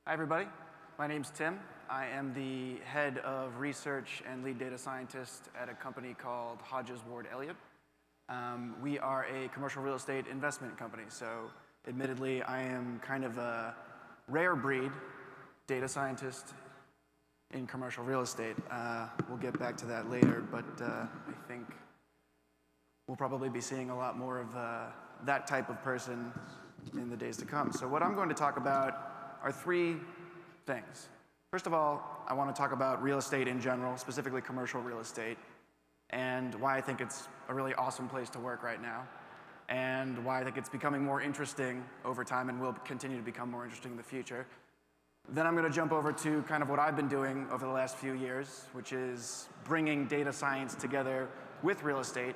Hi, everybody. My name's Tim. I am the head of research and lead data scientist at a company called Hodges Ward Elliot. We are a commercial real estate investment company, so admittedly, I am kind of a rare breed data scientist in commercial real estate. We'll get back to that later, but I think we'll probably be seeing a lot more of that type of person in the days to come. So what I'm going to talk about are three things. First of all, I want to talk about real estate in general, specifically commercial real estate, and why I think it's a really awesome place to work right now, and why I think it's becoming more interesting over time and will continue to become more interesting in the future. Then I'm going to jump over to kind of what I've been doing over the last few years, which is bringing data science together with real estate.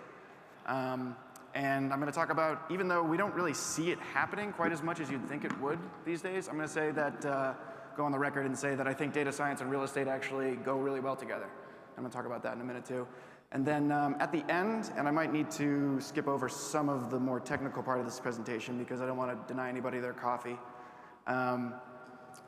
And I'm going to talk about, even though we don't really see it happening quite as much as you'd think it would these days, I'm going to say that, go on the record and say that I think data science and real estate actually go really well together. I'm going to talk about that in a minute too. And then at the end, and I might need to skip over some of the more technical part of this presentation because I don't want to deny anybody their coffee. I'm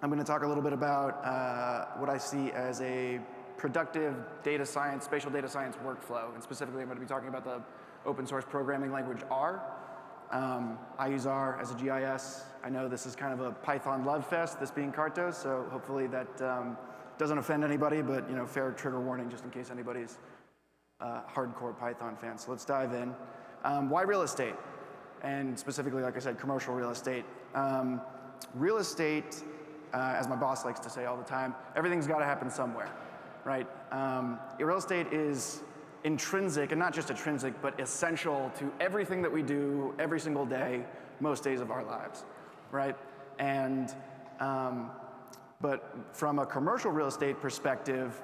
going to talk a little bit about what I see as a productive data science, spatial data science workflow, and specifically I'm going to be talking about the open source programming language R. I use R as a GIS. I know this is kind of a Python love fest, this being CARTO, so hopefully that doesn't offend anybody, but fair trigger warning just in case anybody's hardcore Python fan. So let's dive in. Why real estate? And specifically, like I said, commercial real estate. Real estate, as my boss likes to say all the time, everything's got to happen somewhere, right? Real estate is intrinsic, and not just intrinsic, but essential to everything that we do every single day, most days of our lives, right? And, but from a commercial real estate perspective,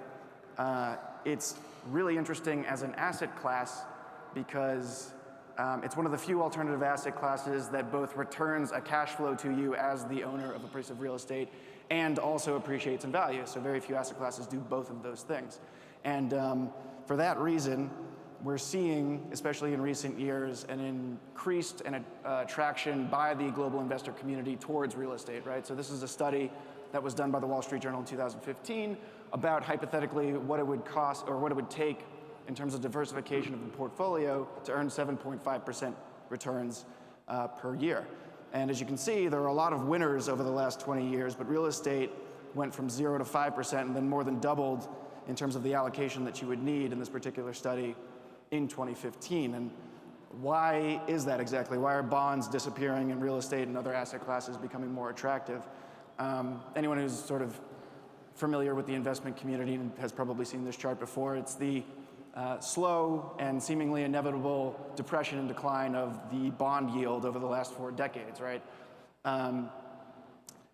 it's really interesting as an asset class because it's one of the few alternative asset classes that both returns a cash flow to you as the owner of a piece of real estate and also appreciates in value. So very few asset classes do both of those things. And for that reason, we're seeing, especially in recent years, an increased attraction by the global investor community towards real estate, right? So this is a study that was done by the Wall Street Journal in 2015 about hypothetically what it would cost or what it would take in terms of diversification of the portfolio to earn 7.5% returns per year. And as you can see, there are a lot of winners over the last 20 years, but real estate went from 0 to 5% and then more than doubled in terms of the allocation that you would need in this particular study in 2015. And why is that exactly? Why are bonds disappearing and real estate and other asset classes becoming more attractive? Anyone who's sort of familiar with the investment community has probably seen this chart before. It's the slow and seemingly inevitable depression and decline of the bond yield over the last 4 decades, right?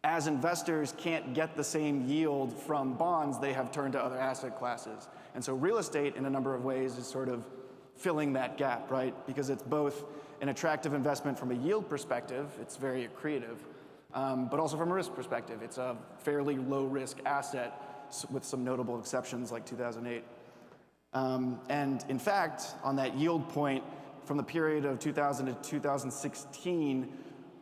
As investors can't get the same yield from bonds, they have turned to other asset classes. And so real estate, in a number of ways, is sort of filling that gap, right? Because it's both an attractive investment from a yield perspective, it's very accretive, but also from a risk perspective. It's a fairly low-risk asset with some notable exceptions like 2008. And in fact, on that yield point, from the period of 2000 to 2016,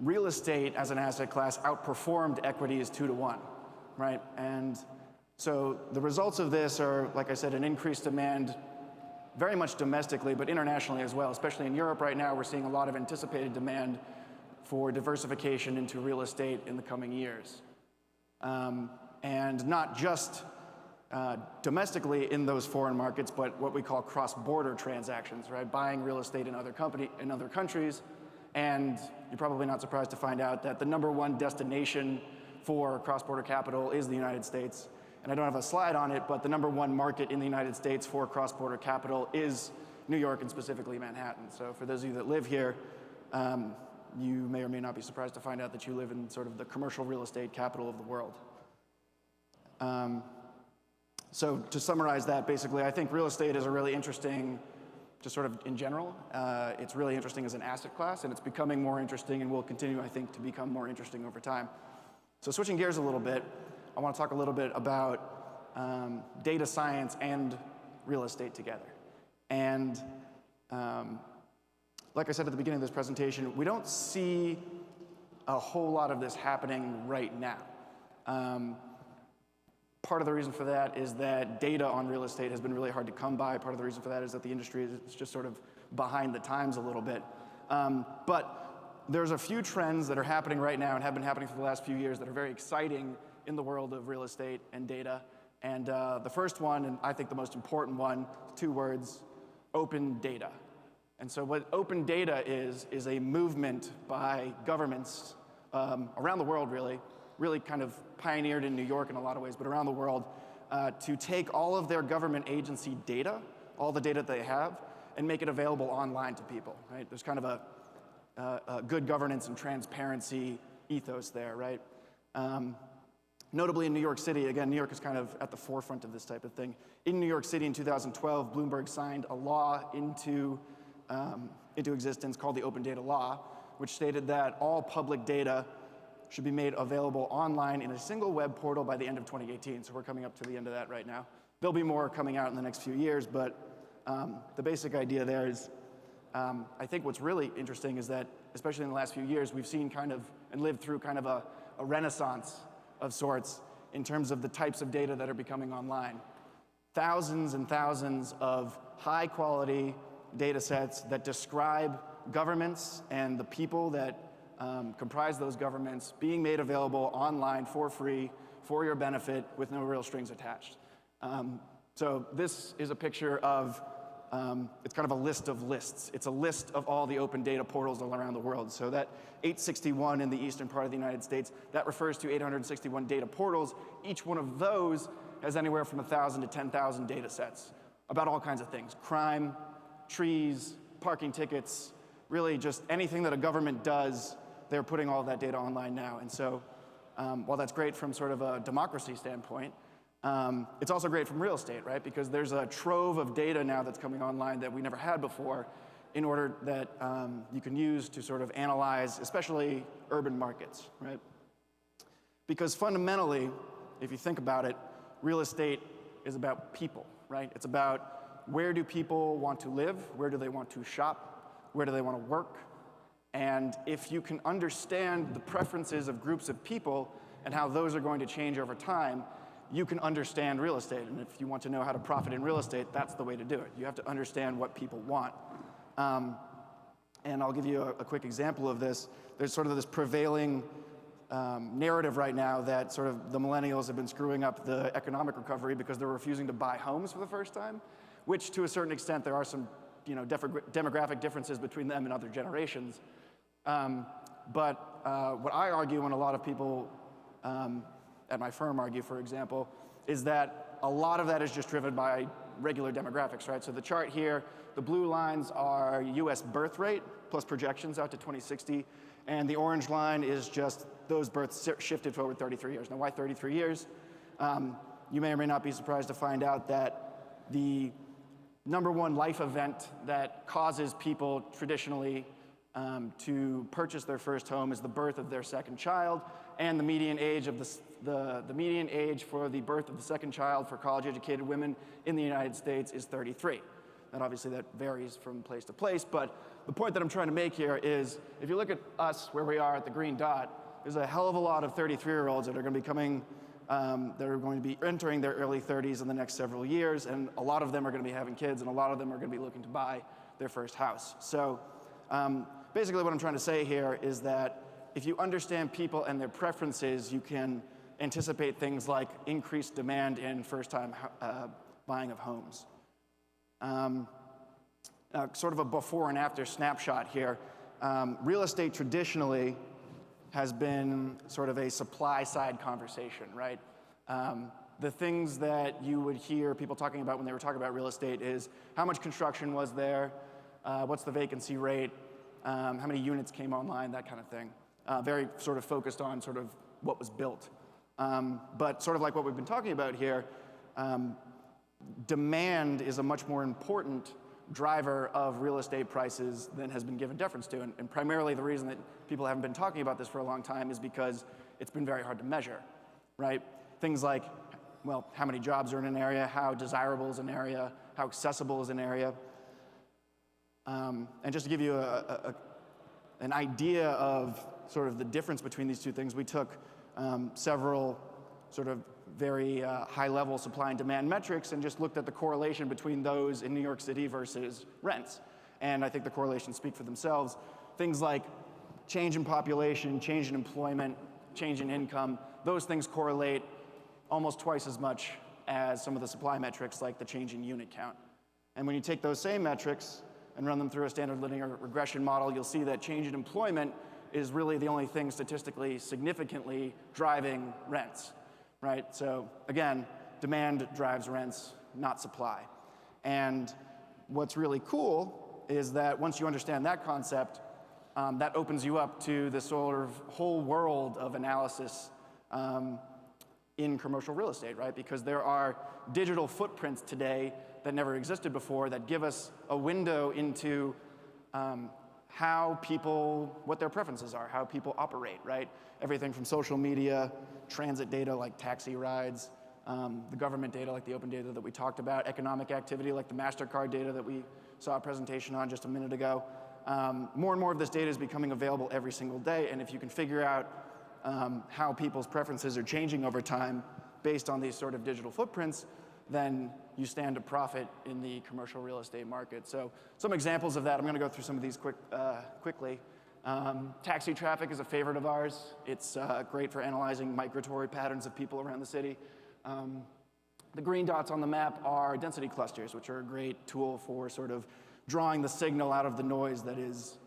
real estate as an asset class outperformed equities 2 to 1, right? And so the results of this are, like I said, an increased demand very much domestically, but internationally as well. Especially in Europe right now, we're seeing a lot of anticipated demand for diversification into real estate in the coming years. And not just domestically in those foreign markets, but what we call cross-border transactions, right? Buying real estate in other countries. And you're probably not surprised to find out that the #1 destination for cross-border capital is the United States. And I don't have a slide on it, but the #1 market in the United States for cross-border capital is New York and specifically Manhattan. So for those of you that live here, you may or may not be surprised to find out that you live in sort of the commercial real estate capital of the world. So to summarize that, basically, I think real estate is a really interesting, just sort of in general, it's really interesting as an asset class, and it's becoming more interesting and will continue, I think, to become more interesting over time. So switching gears a little bit, I want to talk a little bit about data science and real estate together. And like I said at the beginning of this presentation, we don't see a whole lot of this happening right now. Part of the reason for that is that data on real estate has been really hard to come by. Part of the reason for that is that the industry is just sort of behind the times a little bit. But there's a few trends that are happening right now and have been happening for the last few years that are very exciting in the world of real estate and data. And the first one, and I think the most important one, 2 words, open data. And so what open data is a movement by governments around the world, really kind of pioneered in New York in a lot of ways, but around the world, to take all of their government agency data, all the data they have, and make it available online to people, right? There's kind of a good governance and transparency ethos there, right? Notably in New York City, again, New York is kind of at the forefront of this type of thing. In New York City in 2012, Bloomberg signed a law into existence called the Open Data Law, which stated that all public data should be made available online in a single web portal by the end of 2018. So we're coming up to the end of that right now. There'll be more coming out in the next few years, but the basic idea there is, I think what's really interesting is that, especially in the last few years, we've seen kind of, and lived through kind of a renaissance of sorts in terms of the types of data that are becoming online. Thousands and thousands of high quality data sets that describe governments and the people that comprise those governments being made available online for free, for your benefit, with no real strings attached. So this is a picture of, it's kind of a list of lists. It's a list of all the open data portals all around the world. So that 861 in the eastern part of the United States, that refers to 861 data portals. Each one of those has anywhere from 1,000 to 10,000 data sets about all kinds of things: crime, trees, parking tickets, really just anything that a government does. They're putting all of that data online now. And so while that's great from sort of a democracy standpoint, it's also great from real estate, right? Because there's a trove of data now that's coming online that we never had before, in order that you can use to sort of analyze, especially urban markets, right? Because fundamentally, if you think about it, real estate is about people, right? It's about where do people want to live, where do they want to shop, where do they want to work. And if you can understand the preferences of groups of people and how those are going to change over time, you can understand real estate. And if you want to know how to profit in real estate, that's the way to do it. You have to understand what people want. And I'll give you a quick example of this. There's sort of this prevailing narrative right now that sort of the millennials have been screwing up the economic recovery because they're refusing to buy homes for the first time, which to a certain extent there are some demographic differences between them and other generations. But what I argue, and a lot of people at my firm argue, for example, is that a lot of that is just driven by regular demographics, right? So the chart here, the blue lines are US birth rate plus projections out to 2060, and the orange line is just those births shifted forward 33 years. Now, why 33 years? You may or may not be surprised to find out that the #1 life event that causes people traditionally to purchase their first home is the birth of their second child, and the median age of the median age for the birth of the second child for college-educated women in the United States is 33. And obviously that varies from place to place, but the point that I'm trying to make here is, if you look at us where we are at the green dot, there's a hell of a lot of 33-year-olds that are going to be coming, that are going to be entering their early 30s in the next several years, and a lot of them are going to be having kids, and a lot of them are going to be looking to buy their first house. So basically what I'm trying to say here is that if you understand people and their preferences, you can anticipate things like increased demand in first-time buying of homes. Sort of a before and after snapshot here. Real estate traditionally has been sort of a supply-side conversation, right? The things that you would hear people talking about when they were talking about real estate is how much construction was there, what's the vacancy rate, how many units came online, that kind of thing. Very sort of focused on sort of what was built. But sort of like what we've been talking about here, demand is a much more important driver of real estate prices than has been given deference to. And primarily the reason that people haven't been talking about this for a long time is because it's been very hard to measure, right? Things like, well, how many jobs are in an area, how desirable is an area, how accessible is an area. And just to give you an idea of sort of the difference between these two things, we took several sort of very high-level supply and demand metrics and just looked at the correlation between those in New York City versus rents. And I think the correlations speak for themselves. Things like change in population, change in employment, change in income, those things correlate almost twice as much as some of the supply metrics like the change in unit count. And when you take those same metrics and run them through a standard linear regression model, you'll see that change in employment is really the only thing statistically significantly driving rents, right? So again, demand drives rents, not supply. And what's really cool is that once you understand that concept, that opens you up to this sort of whole world of analysis in commercial real estate, right? Because there are digital footprints today that never existed before that give us a window into how people, what their preferences are, how people operate, right? Everything from social media, transit data like taxi rides, the government data like the open data that we talked about, economic activity like the MasterCard data that we saw a presentation on just a minute ago. More and more of this data is becoming available every single day, and if you can figure out how people's preferences are changing over time based on these sort of digital footprints, then you stand to profit in the commercial real estate market. So some examples of that, I'm going to go through some of these quickly. Taxi traffic is a favorite of ours. It's great for analyzing migratory patterns of people around the city. The green dots on the map are density clusters, which are a great tool for sort of drawing the signal out of the noise that is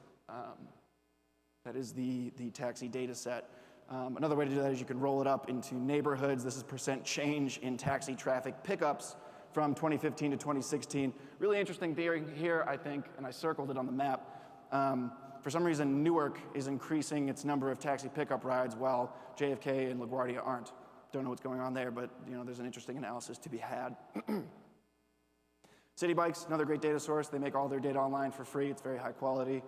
the taxi data set. Another way to do that is you can roll it up into neighborhoods. This is percent change in taxi traffic pickups from 2015 to 2016. Really interesting being here, I think, and I circled it on the map. For some reason, Newark is increasing its number of taxi pickup rides while JFK and LaGuardia aren't. Don't know what's going on there, but there's an interesting analysis to be had. City Bikes, another great data source. They make all their data online for free. It's very high quality.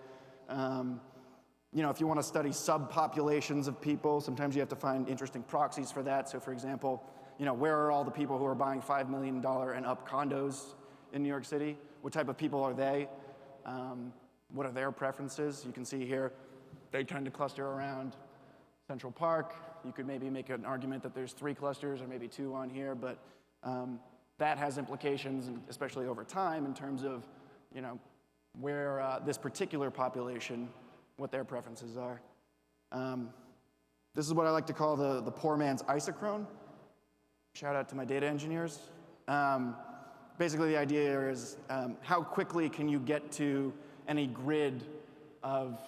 If you want to study subpopulations of people, sometimes you have to find interesting proxies for that. So for example, where are all the people who are buying $5 million and up condos in New York City? What type of people are they? What are their preferences? You can see here, they tend to cluster around Central Park. You could maybe make an argument that there's 3 clusters or maybe 2 on here, but that has implications, especially over time, in terms of, where this particular population, what their preferences are. This is what I like to call the poor man's isochrone. Shout out to my data engineers. Basically, the idea is how quickly can you get to any grid of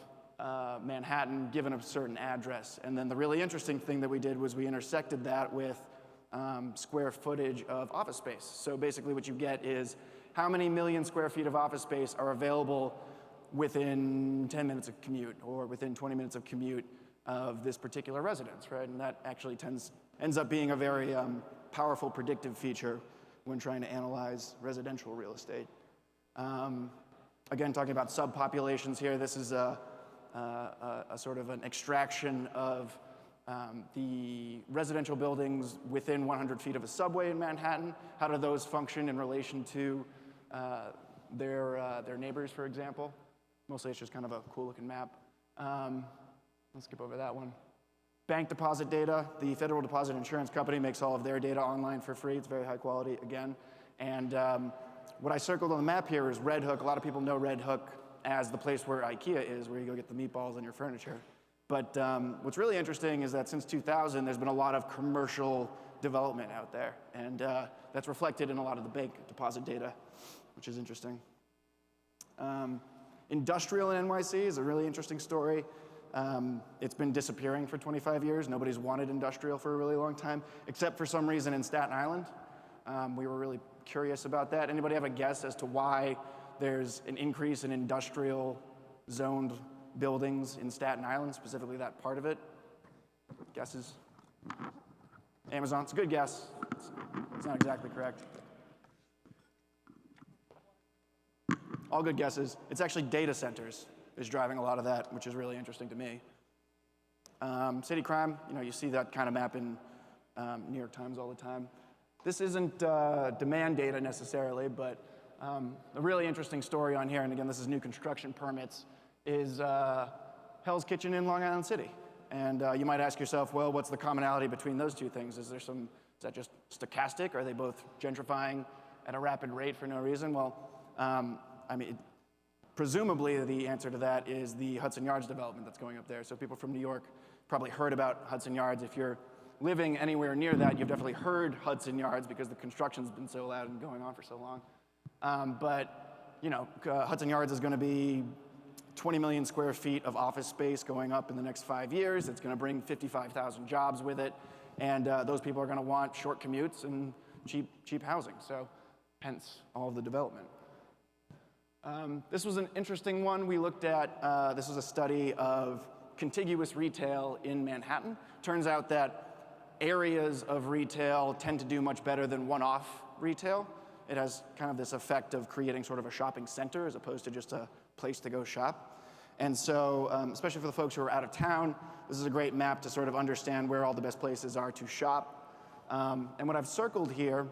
Manhattan given a certain address. And then the really interesting thing that we did was we intersected that with square footage of office space. So basically what you get is how many million square feet of office space are available within 10 minutes of commute or within 20 minutes of commute of this particular residence, right? And that actually ends up being a very powerful predictive feature when trying to analyze residential real estate. Again, talking about subpopulations here, this is a sort of an extraction of the residential buildings within 100 feet of a subway in Manhattan. How do those function in relation to their neighbors, for example? Mostly it's just kind of a cool looking map. Let's skip over that one. Bank deposit data. The Federal Deposit Insurance Company makes all of their data online for free. It's very high quality, again. And what I circled on the map here is Red Hook. A lot of people know Red Hook as the place where IKEA is, where you go get the meatballs and your furniture. But what's really interesting is that since 2000, there's been a lot of commercial development out there. And that's reflected in a lot of the bank deposit data, which is interesting. Industrial in NYC is a really interesting story. It's been disappearing for 25 years. Nobody's wanted industrial for a really long time, except for some reason in Staten Island. We were really curious about that. Anybody have a guess as to why there's an increase in industrial zoned buildings in Staten Island, specifically that part of it? Guesses? Amazon, it's a good guess. It's not exactly correct. All good guesses. It's actually data centers is driving a lot of that, which is really interesting to me. City crime, you see that kind of map in New York Times all the time. This isn't demand data necessarily, but a really interesting story on here, and again, this is new construction permits, is Hell's Kitchen in Long Island City. And you might ask yourself, well, what's the commonality between those two things? Is that just stochastic? Are they both gentrifying at a rapid rate for no reason? Well, I mean, presumably the answer to that is the Hudson Yards development that's going up there. So people from New York probably heard about Hudson Yards. If you're living anywhere near that, you've definitely heard Hudson Yards because the construction's been so loud and going on for so long. But you know, Hudson Yards is going to be 20 million square feet of office space going up in the next 5 years. It's going to bring 55,000 jobs with it, and those people are going to want short commutes and cheap housing. So, hence all of the development. This was an interesting one. We looked at this was a study of contiguous retail in Manhattan. Turns out that areas of retail tend to do much better than one-off retail. It has kind of this effect of creating sort of a shopping center as opposed to just a place to go shop. And so, especially for the folks who are out of town, this is a great map to sort of understand where all the best places are to shop. And what I've circled here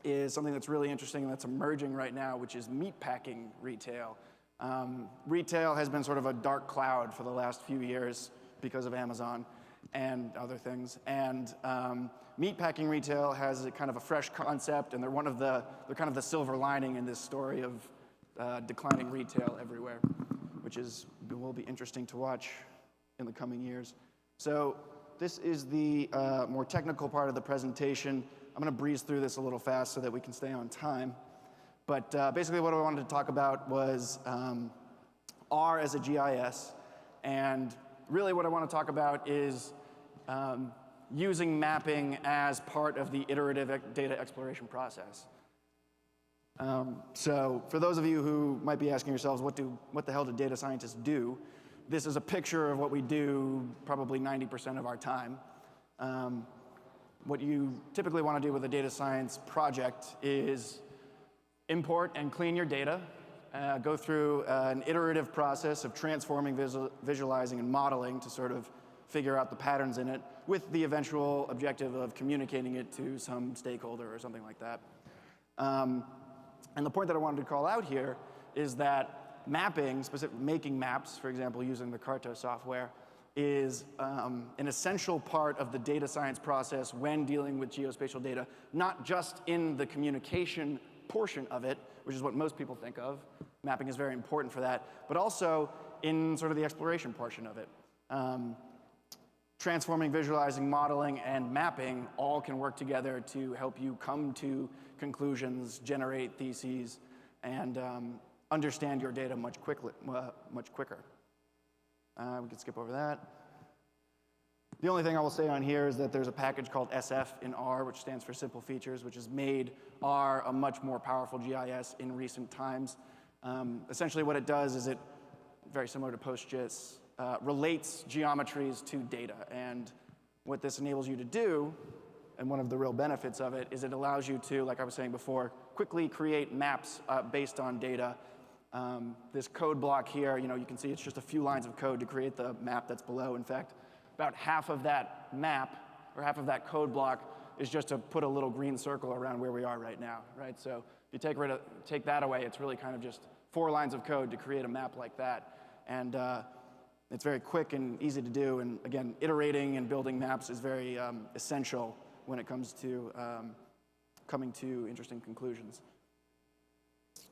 is something that's really interesting and that's emerging right now, which is meatpacking retail. Retail has been sort of a dark cloud for the last few years because of Amazon and other things. And meatpacking retail has a kind of a fresh concept, and they're kind of the silver lining in this story of declining retail everywhere, which will be interesting to watch in the coming years. So this is the more technical part of the presentation. I'm going to breeze through this a little fast so that we can stay on time. But basically what I wanted to talk about was R as a GIS. And really what I want to talk about is using mapping as part of the iterative data exploration process. So for those of you who might be asking yourselves, what the hell do data scientists do? This is a picture of what we do probably 90% of our time. What you typically want to do with a data science project is import and clean your data, go through an iterative process of transforming, visualizing, and modeling to sort of figure out the patterns in it with the eventual objective of communicating it to some stakeholder or something like that. And the point that I wanted to call out here is that mapping, making maps, for example, using the CARTO software, is an essential part of the data science process when dealing with geospatial data, not just in the communication portion of it, which is what most people think of. Mapping is very important for that, but also in sort of the exploration portion of it. Transforming, visualizing, modeling, and mapping all can work together to help you come to conclusions, generate theses, and understand your data much quicker. We can skip over that. The only thing I will say on here is that there's a package called SF in R, which stands for Simple Features, which has made R a much more powerful GIS in recent times. Essentially what it does is it, very similar to PostGIS, relates geometries to data. And what this enables you to do, and one of the real benefits of it, is it allows you to, like I was saying before, quickly create maps based on data. This code block here, you can see it's just a few lines of code to create the map that's below. In fact, about half of that map, or half of that code block, is just to put a little green circle around where we are right now, right? So if you take that away, it's really kind of just 4 lines of code to create a map like that. And it's very quick and easy to do. And again, iterating and building maps is very essential when it comes to coming to interesting conclusions.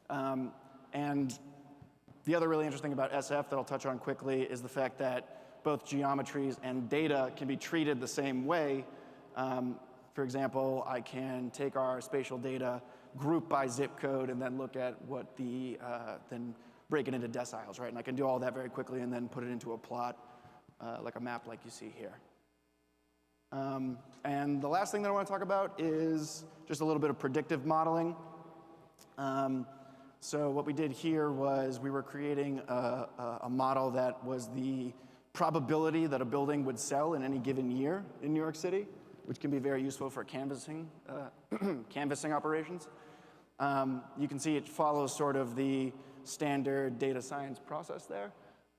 And the other really interesting about SF that I'll touch on quickly is the fact that both geometries and data can be treated the same way. For example, I can take our spatial data, group by zip code, and then look at what then break it into deciles, right? And I can do all that very quickly and then put it into a plot, like a map like you see here. And the last thing that I want to talk about is just a little bit of predictive modeling. So what we did here was we were creating a model that was the probability that a building would sell in any given year in New York City, which can be very useful for canvassing operations. You can see it follows sort of the standard data science process there.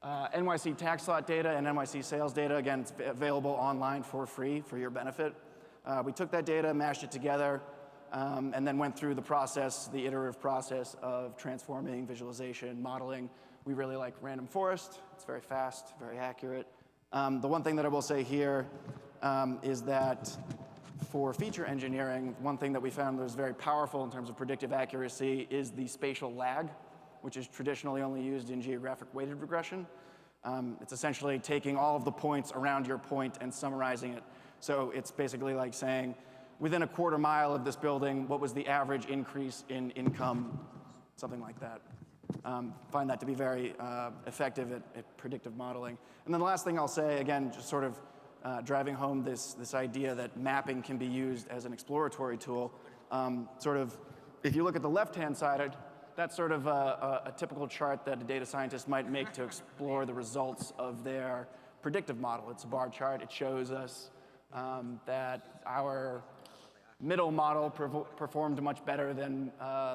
NYC tax lot data and NYC sales data, again, it's available online for free for your benefit. We took that data, mashed it together, and then went through the iterative process of transforming, visualization, modeling. We really like random forest. It's very fast, very accurate. The one thing that I will say here is that for feature engineering, one thing that we found that was very powerful in terms of predictive accuracy is the spatial lag, which is traditionally only used in geographic weighted regression. It's essentially taking all of the points around your point and summarizing it. So it's basically like saying, within a quarter mile of this building, what was the average increase in income, something like that. Find that to be very effective at predictive modeling. And then the last thing I'll say, again, just sort of driving home this idea that mapping can be used as an exploratory tool. If you look at the left-hand side, that's sort of a typical chart that a data scientist might make to explore the results of their predictive model. It's a bar chart. It shows us that our middle model performed much better than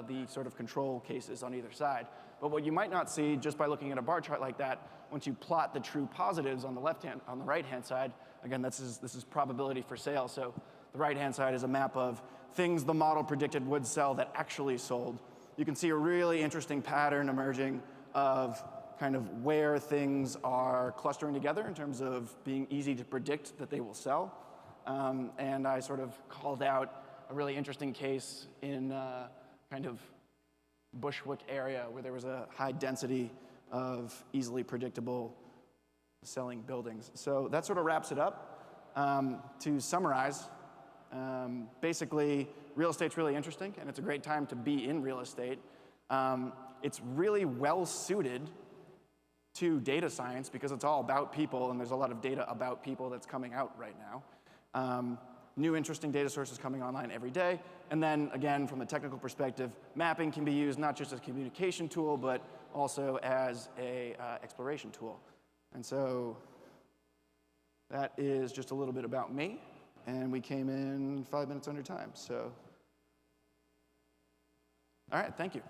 the sort of control cases on either side. But what you might not see just by looking at a bar chart like that, once you plot the true positives on the right-hand side, again, this is probability for sale. So the right-hand side is a map of things the model predicted would sell that actually sold. You can see a really interesting pattern emerging of kind of where things are clustering together in terms of being easy to predict that they will sell. And I sort of called out a really interesting case in kind of Bushwick area where there was a high density of easily predictable selling buildings. So that sort of wraps it up. To summarize, basically, real estate's really interesting, and it's a great time to be in real estate. It's really well suited to data science because it's all about people, and there's a lot of data about people that's coming out right now. New interesting data sources coming online every day. And then, again, from a technical perspective, mapping can be used not just as a communication tool, but also as a exploration tool. And so that is just a little bit about me. And we came in 5 minutes under time. So, all right, thank you.